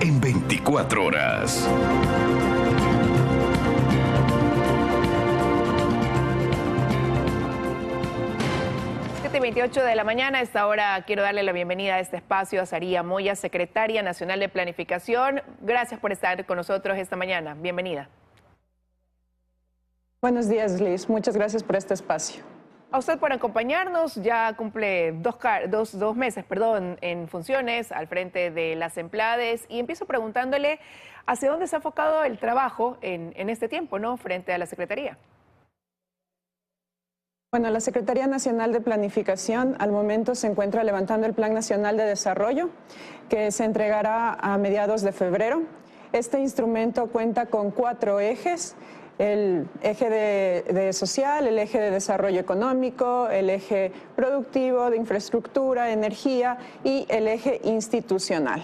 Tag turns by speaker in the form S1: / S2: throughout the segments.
S1: en 24 horas.
S2: 7:28 de la mañana. A esta hora quiero darle la bienvenida a este espacio a Saría Moya, secretaria nacional de Planificación. Gracias por estar con nosotros esta mañana. Bienvenida.
S3: Buenos días, Liz. Muchas gracias por este espacio.
S2: A usted por acompañarnos. Ya cumple dos meses en funciones al frente de las Emplades, y empiezo preguntándole hacia dónde se ha enfocado el trabajo en este tiempo, ¿no?, frente a la Secretaría.
S3: Bueno, la Secretaría Nacional de Planificación al momento se encuentra levantando el Plan Nacional de Desarrollo, que se entregará a mediados de febrero. Este instrumento cuenta con 4 ejes: el eje de social, el eje de desarrollo económico, el eje productivo, de infraestructura, energía y el eje institucional.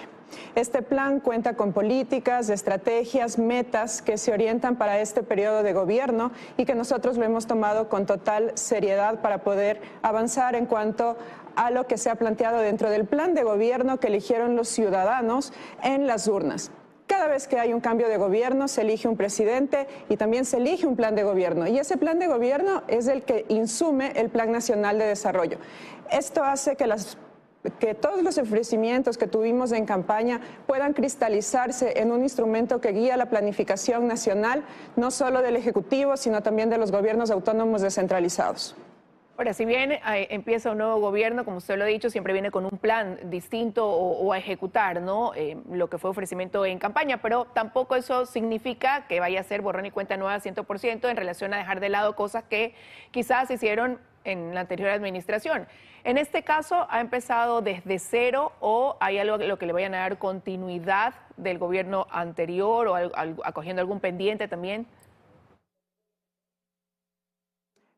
S3: Este plan cuenta con políticas, estrategias, metas que se orientan para este periodo de gobierno y que nosotros lo hemos tomado con total seriedad para poder avanzar en cuanto a lo que se ha planteado dentro del plan de gobierno que eligieron los ciudadanos en las urnas. Cada vez que hay un cambio de gobierno se elige un presidente y también se elige un plan de gobierno, y ese plan de gobierno es el que insume el Plan Nacional de Desarrollo. Esto hace que todos los ofrecimientos que tuvimos en campaña puedan cristalizarse en un instrumento que guía la planificación nacional, no solo del Ejecutivo, sino también de los gobiernos autónomos descentralizados.
S2: Ahora, si bien empieza un nuevo gobierno, como usted lo ha dicho, siempre viene con un plan distinto o a ejecutar, ¿no?, lo que fue ofrecimiento en campaña, pero tampoco eso significa que vaya a ser borrón y cuenta nueva 100% en relación a dejar de lado cosas que quizás se hicieron en la anterior administración. En este caso, ¿ha empezado desde cero o hay algo a lo que le vayan a dar continuidad del gobierno anterior o acogiendo algún pendiente también?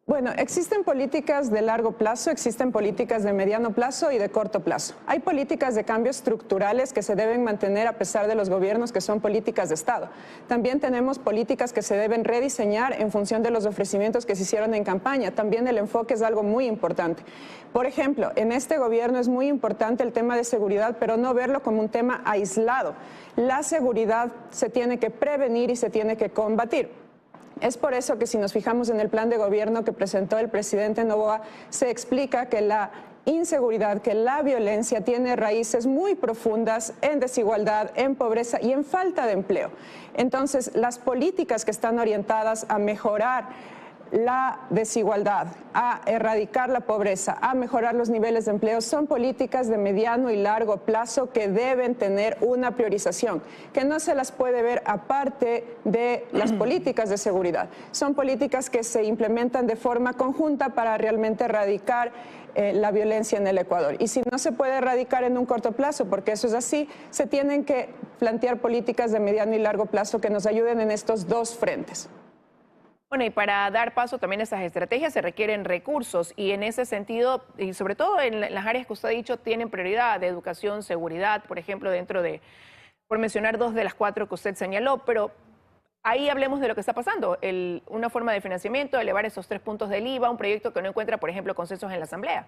S3: Bueno, existen políticas de largo plazo, existen políticas de mediano plazo y de corto plazo. Hay políticas de cambios estructurales que se deben mantener a pesar de los gobiernos, que son políticas de Estado. También tenemos políticas que se deben rediseñar en función de los ofrecimientos que se hicieron en campaña. También el enfoque es algo muy importante. Por ejemplo, en este gobierno es muy importante el tema de seguridad, pero no verlo como un tema aislado. La seguridad se tiene que prevenir y se tiene que combatir. Es por eso que si nos fijamos en el plan de gobierno que presentó el presidente Noboa, se explica que la inseguridad, que la violencia tiene raíces muy profundas en desigualdad, en pobreza y en falta de empleo. Entonces, las políticas que están orientadas a mejorar la desigualdad, a erradicar la pobreza, a mejorar los niveles de empleo, son políticas de mediano y largo plazo que deben tener una priorización, que no se las puede ver aparte de las políticas de seguridad. Son políticas que se implementan de forma conjunta para realmente erradicar la violencia en el Ecuador. Y si no se puede erradicar en un corto plazo, porque eso es así, se tienen que plantear políticas de mediano y largo plazo que nos ayuden en estos dos frentes.
S2: Bueno, y para dar paso también a esas estrategias se requieren recursos, y en ese sentido, y sobre todo en las áreas que usted ha dicho, tienen prioridad de educación, seguridad, por ejemplo, por mencionar 2 de las 4 que usted señaló, pero ahí hablemos de lo que está pasando, una forma de financiamiento, elevar esos 3 puntos del IVA, un proyecto que no encuentra, por ejemplo, consensos en la Asamblea.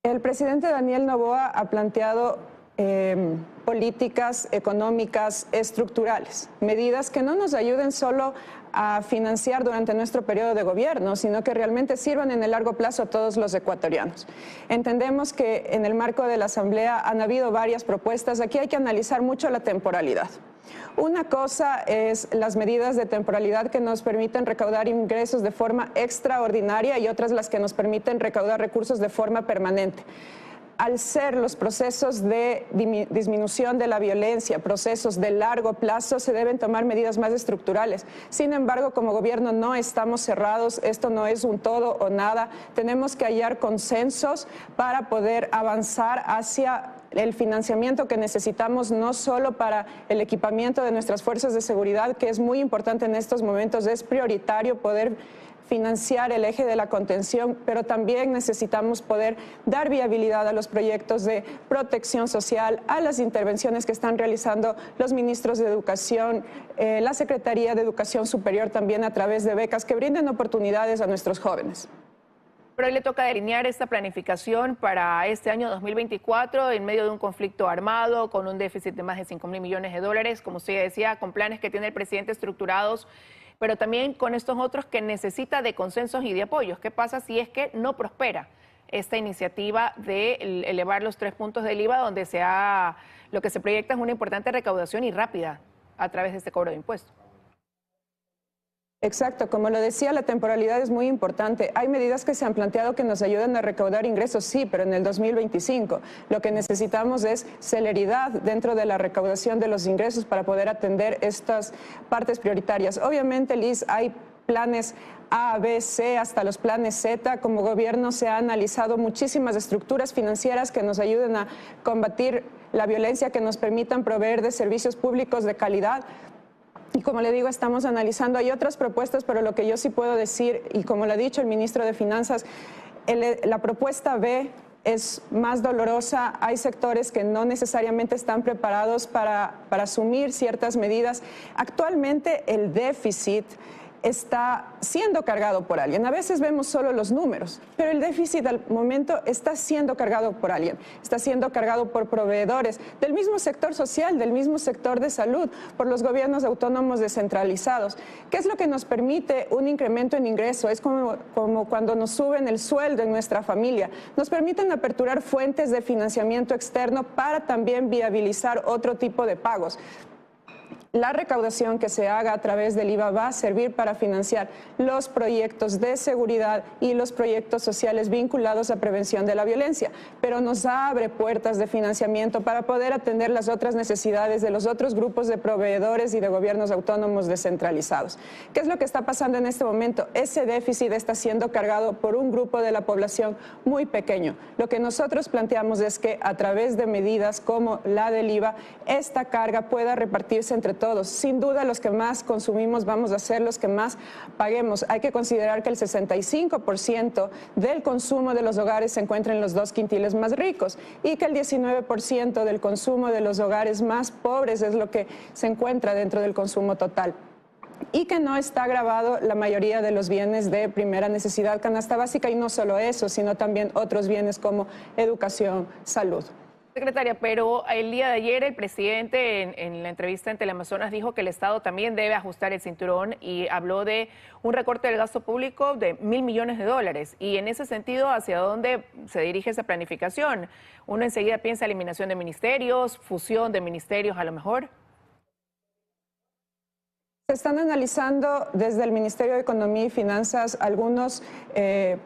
S3: El presidente Daniel Noboa ha planteado políticas económicas estructurales, medidas que no nos ayuden solo a financiar durante nuestro periodo de gobierno, sino que realmente sirvan en el largo plazo a todos los ecuatorianos. Entendemos que en el marco de la Asamblea han habido varias propuestas. Aquí hay que analizar mucho la temporalidad. Una cosa es las medidas de temporalidad que nos permiten recaudar ingresos de forma extraordinaria y otras las que nos permiten recaudar recursos de forma permanente. Al ser los procesos de disminución de la violencia, procesos de largo plazo, se deben tomar medidas más estructurales. Sin embargo, como gobierno no estamos cerrados, esto no es un todo o nada. Tenemos que hallar consensos para poder avanzar hacia el financiamiento que necesitamos, no solo para el equipamiento de nuestras fuerzas de seguridad, que es muy importante en estos momentos, es prioritario poder financiar el eje de la contención, pero también necesitamos poder dar viabilidad a los proyectos de protección social, a las intervenciones que están realizando los ministros de Educación, la Secretaría de Educación Superior también a través de becas que brinden oportunidades a nuestros jóvenes.
S2: Pero hoy le toca delinear esta planificación para este año 2024 en medio de un conflicto armado, con un déficit de más de 5.000 millones de dólares, como usted decía, con planes que tiene el presidente estructurados, pero también con estos otros que necesita de consensos y de apoyos. ¿Qué pasa si es que no prospera esta iniciativa de elevar los 3 puntos del IVA, donde lo que se proyecta es una importante recaudación y rápida a través de este cobro de impuestos?
S3: Exacto, como lo decía, la temporalidad es muy importante. Hay medidas que se han planteado que nos ayudan a recaudar ingresos, sí, pero en el 2025. Lo que necesitamos es celeridad dentro de la recaudación de los ingresos para poder atender estas partes prioritarias. Obviamente, Liz, hay planes A, B, C, hasta los planes Z. Como gobierno se ha analizado muchísimas estructuras financieras que nos ayuden a combatir la violencia, que nos permitan proveer de servicios públicos de calidad. Y como le digo, estamos analizando, hay otras propuestas, pero lo que yo sí puedo decir, y como lo ha dicho el ministro de Finanzas, la propuesta B es más dolorosa. Hay sectores que no necesariamente están preparados para asumir ciertas medidas. Actualmente el déficit está siendo cargado por alguien. A veces vemos solo los números, pero el déficit al momento está siendo cargado por alguien. Está siendo cargado por proveedores del mismo sector social, del mismo sector de salud, por los gobiernos autónomos descentralizados. ¿Qué es lo que nos permite un incremento en ingreso? Es como cuando nos suben el sueldo en nuestra familia. Nos permiten aperturar fuentes de financiamiento externo para también viabilizar otro tipo de pagos. La recaudación que se haga a través del IVA va a servir para financiar los proyectos de seguridad y los proyectos sociales vinculados a prevención de la violencia, pero nos abre puertas de financiamiento para poder atender las otras necesidades de los otros grupos de proveedores y de gobiernos autónomos descentralizados. ¿Qué es lo que está pasando en este momento? Ese déficit está siendo cargado por un grupo de la población muy pequeño. Lo que nosotros planteamos es que a través de medidas como la del IVA, esta carga pueda repartirse entre todos. Sin duda, los que más consumimos vamos a ser los que más paguemos. Hay que considerar que el 65% del consumo de los hogares se encuentra en los 2 quintiles más ricos y que el 19% del consumo de los hogares más pobres es lo que se encuentra dentro del consumo total. Y que no está gravado la mayoría de los bienes de primera necesidad, canasta básica, y no solo eso, sino también otros bienes como educación, salud.
S2: Secretaria, pero el día de ayer el presidente en la entrevista en Teleamazonas dijo que el Estado también debe ajustar el cinturón y habló de un recorte del gasto público de 1.000 millones de dólares. Y en ese sentido, ¿hacia dónde se dirige esa planificación? Uno enseguida piensa eliminación de ministerios, fusión de ministerios a lo mejor.
S3: Se están analizando desde el Ministerio de Economía y Finanzas algunos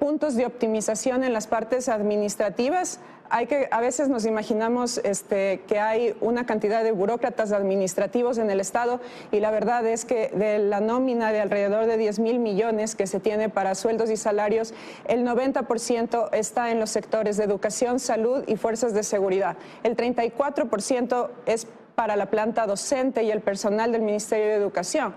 S3: puntos de optimización en las partes administrativas. A veces nos imaginamos que hay una cantidad de burócratas administrativos en el Estado y la verdad es que de la nómina de alrededor de 10.000 millones que se tiene para sueldos y salarios, el 90% está en los sectores de educación, salud y fuerzas de seguridad. El 34% es para la planta docente y el personal del Ministerio de Educación.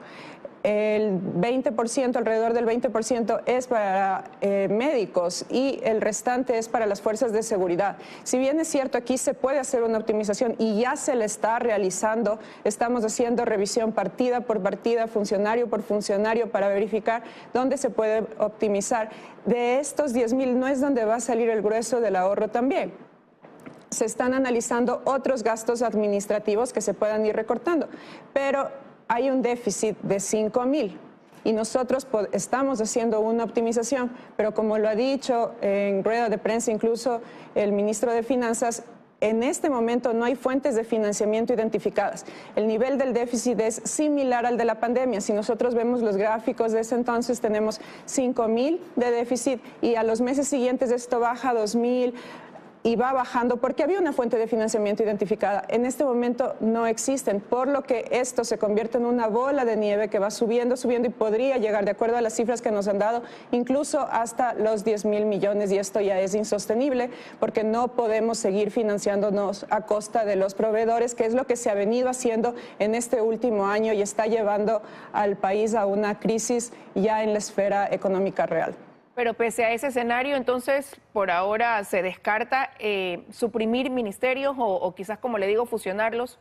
S3: El 20%, alrededor del 20% es para médicos y el restante es para las fuerzas de seguridad. Si bien es cierto, aquí se puede hacer una optimización y ya se le está realizando, estamos haciendo revisión partida por partida, funcionario por funcionario para verificar dónde se puede optimizar. De estos 10.000 no es donde va a salir el grueso del ahorro también. Se están analizando otros gastos administrativos que se puedan ir recortando, pero hay un déficit de 5.000 y nosotros estamos haciendo una optimización, pero como lo ha dicho en rueda de prensa incluso el ministro de Finanzas, en este momento no hay fuentes de financiamiento identificadas. El nivel del déficit es similar al de la pandemia. Si nosotros vemos los gráficos de ese entonces, tenemos 5.000 de déficit y a los meses siguientes esto baja a 2.000 y va bajando porque había una fuente de financiamiento identificada. En este momento no existen, por lo que esto se convierte en una bola de nieve que va subiendo, subiendo y podría llegar, de acuerdo a las cifras que nos han dado, incluso hasta los 10.000 millones, y esto ya es insostenible porque no podemos seguir financiándonos a costa de los proveedores, que es lo que se ha venido haciendo en este último año y está llevando al país a una crisis ya en la esfera económica real.
S2: Pero pese a ese escenario, entonces, por ahora se descarta suprimir ministerios o quizás, como le digo, fusionarlos.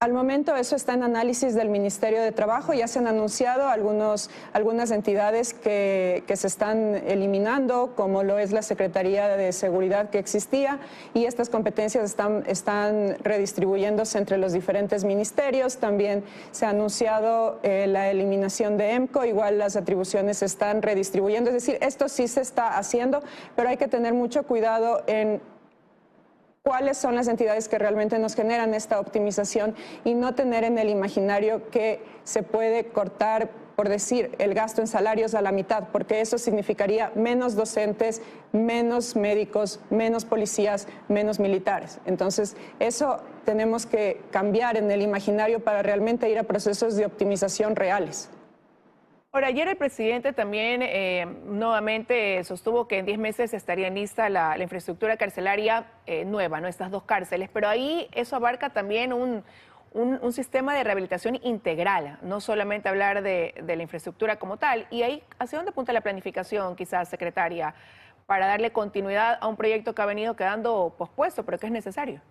S3: Al momento eso está en análisis del Ministerio de Trabajo. Ya se han anunciado algunas entidades que se están eliminando, como lo es la Secretaría de Seguridad que existía, y estas competencias están redistribuyéndose entre los diferentes ministerios. También se ha anunciado la eliminación de EMCO, igual las atribuciones se están redistribuyendo. Es decir, esto sí se está haciendo, pero hay que tener mucho cuidado en cuáles son las entidades que realmente nos generan esta optimización y no tener en el imaginario que se puede cortar, por decir, el gasto en salarios a la mitad, porque eso significaría menos docentes, menos médicos, menos policías, menos militares. Entonces, eso tenemos que cambiar en el imaginario para realmente ir a procesos de optimización reales.
S2: Ahora, ayer el presidente también nuevamente sostuvo que en 10 meses estaría lista la infraestructura carcelaria nueva, ¿no? Estas 2 cárceles, pero ahí eso abarca también un sistema de rehabilitación integral, no solamente hablar de la infraestructura como tal. Y ahí, ¿hacia dónde apunta la planificación, quizás, secretaria, para darle continuidad a un proyecto que ha venido quedando pospuesto, pero que es necesario?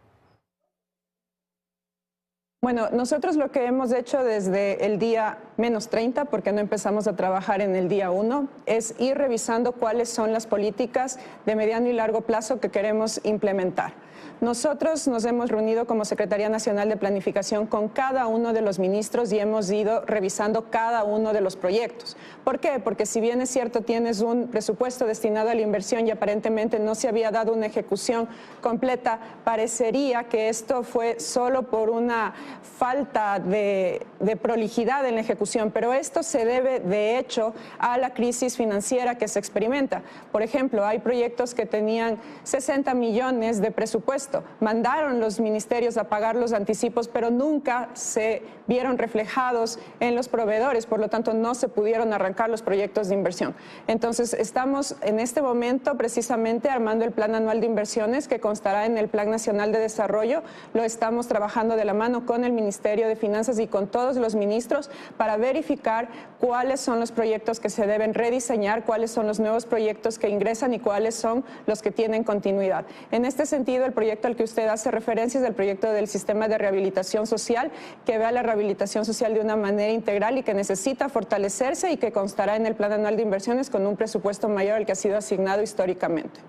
S3: Bueno, nosotros lo que hemos hecho desde el día -30, porque no empezamos a trabajar en el día 1, es ir revisando cuáles son las políticas de mediano y largo plazo que queremos implementar. Nosotros nos hemos reunido como Secretaría Nacional de Planificación con cada uno de los ministros y hemos ido revisando cada uno de los proyectos. ¿Por qué? Porque si bien es cierto, tienes un presupuesto destinado a la inversión y aparentemente no se había dado una ejecución completa, parecería que esto fue solo por una falta de prolijidad en la ejecución, pero esto se debe de hecho a la crisis financiera que se experimenta. Por ejemplo, hay proyectos que tenían 60 millones de presupuesto. Mandaron los ministerios a pagar los anticipos, pero nunca se vieron reflejados en los proveedores, por lo tanto no se pudieron arrancar los proyectos de inversión. Entonces estamos en este momento precisamente armando el Plan Anual de Inversiones que constará en el Plan Nacional de Desarrollo. Lo estamos trabajando de la mano con el Ministerio de Finanzas y con todos los ministros para verificar cuáles son los proyectos que se deben rediseñar, cuáles son los nuevos proyectos que ingresan y cuáles son los que tienen continuidad. En este sentido, el proyecto al que usted hace referencia es el proyecto del sistema de rehabilitación social, que ve a la rehabilitación social de una manera integral y que necesita fortalecerse y que constará en el Plan Anual de Inversiones con un presupuesto mayor al que ha sido asignado históricamente.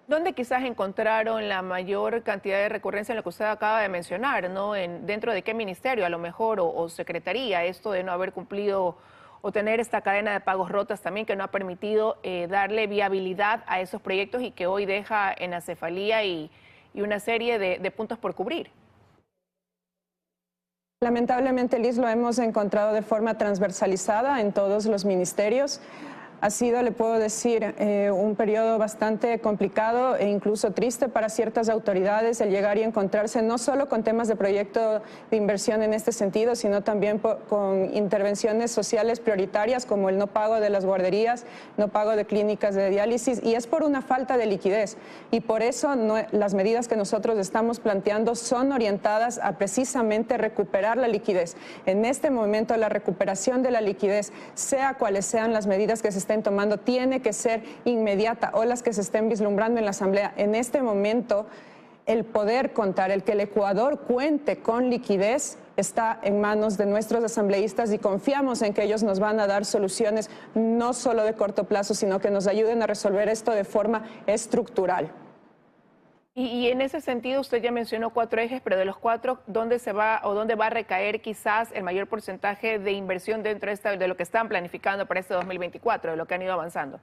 S2: ¿Dónde quizás encontraron la mayor cantidad de recurrencia en lo que usted acaba de mencionar, ¿no? ¿Dentro de qué ministerio a lo mejor o secretaría, esto de no haber cumplido o tener esta cadena de pagos rotas también que no ha permitido darle viabilidad a esos proyectos y que hoy deja en acefalía y una serie de puntos por cubrir?
S3: Lamentablemente, Liz, lo hemos encontrado de forma transversalizada en todos los ministerios. Ha sido, le puedo decir, un periodo bastante complicado e incluso triste para ciertas autoridades el llegar y encontrarse no solo con temas de proyecto de inversión en este sentido, sino también con intervenciones sociales prioritarias como el no pago de las guarderías, no pago de clínicas de diálisis, y es por una falta de liquidez. Y por eso las medidas que nosotros estamos planteando son orientadas a precisamente recuperar la liquidez. En este momento la recuperación de la liquidez, sea cuales sean las medidas que se estén tomando, tiene que ser inmediata o las que se estén vislumbrando en la Asamblea. En este momento, el poder contar, el que el Ecuador cuente con liquidez, está en manos de nuestros asambleístas y confiamos en que ellos nos van a dar soluciones no solo de corto plazo, sino que nos ayuden a resolver esto de forma estructural.
S2: Y en ese sentido, usted ya mencionó 4 ejes, pero de los 4, ¿dónde se va o dónde va a recaer quizás el mayor porcentaje de inversión dentro de lo que están planificando para este 2024, de lo que han ido avanzando?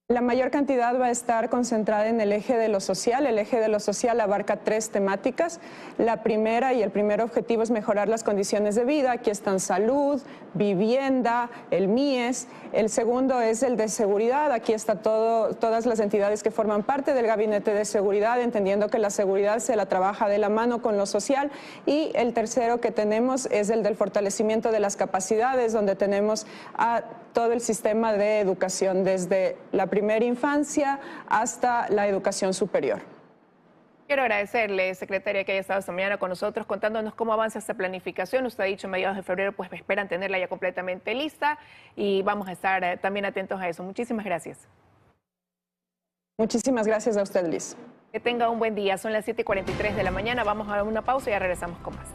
S3: La mayor cantidad va a estar concentrada en el eje de lo social. El eje de lo social abarca 3 temáticas. La primera y el primer objetivo es mejorar las condiciones de vida. Aquí están salud, vivienda, el MIES. El segundo es el de seguridad. Aquí está todas las entidades que forman parte del Gabinete de Seguridad, entendiendo que la seguridad se la trabaja de la mano con lo social. Y el tercero que tenemos es el del fortalecimiento de las capacidades, donde tenemos a todo el sistema de educación, desde la primera infancia hasta la educación superior.
S2: Quiero agradecerle, secretaria, que haya estado esta mañana con nosotros contándonos cómo avanza esta planificación. Usted ha dicho en mediados de febrero, pues esperan tenerla ya completamente lista y vamos a estar también atentos a eso. Muchísimas gracias.
S3: Muchísimas gracias a usted, Liz.
S2: Que tenga un buen día. Son las 7:43 de la mañana. Vamos a una pausa y ya regresamos con más.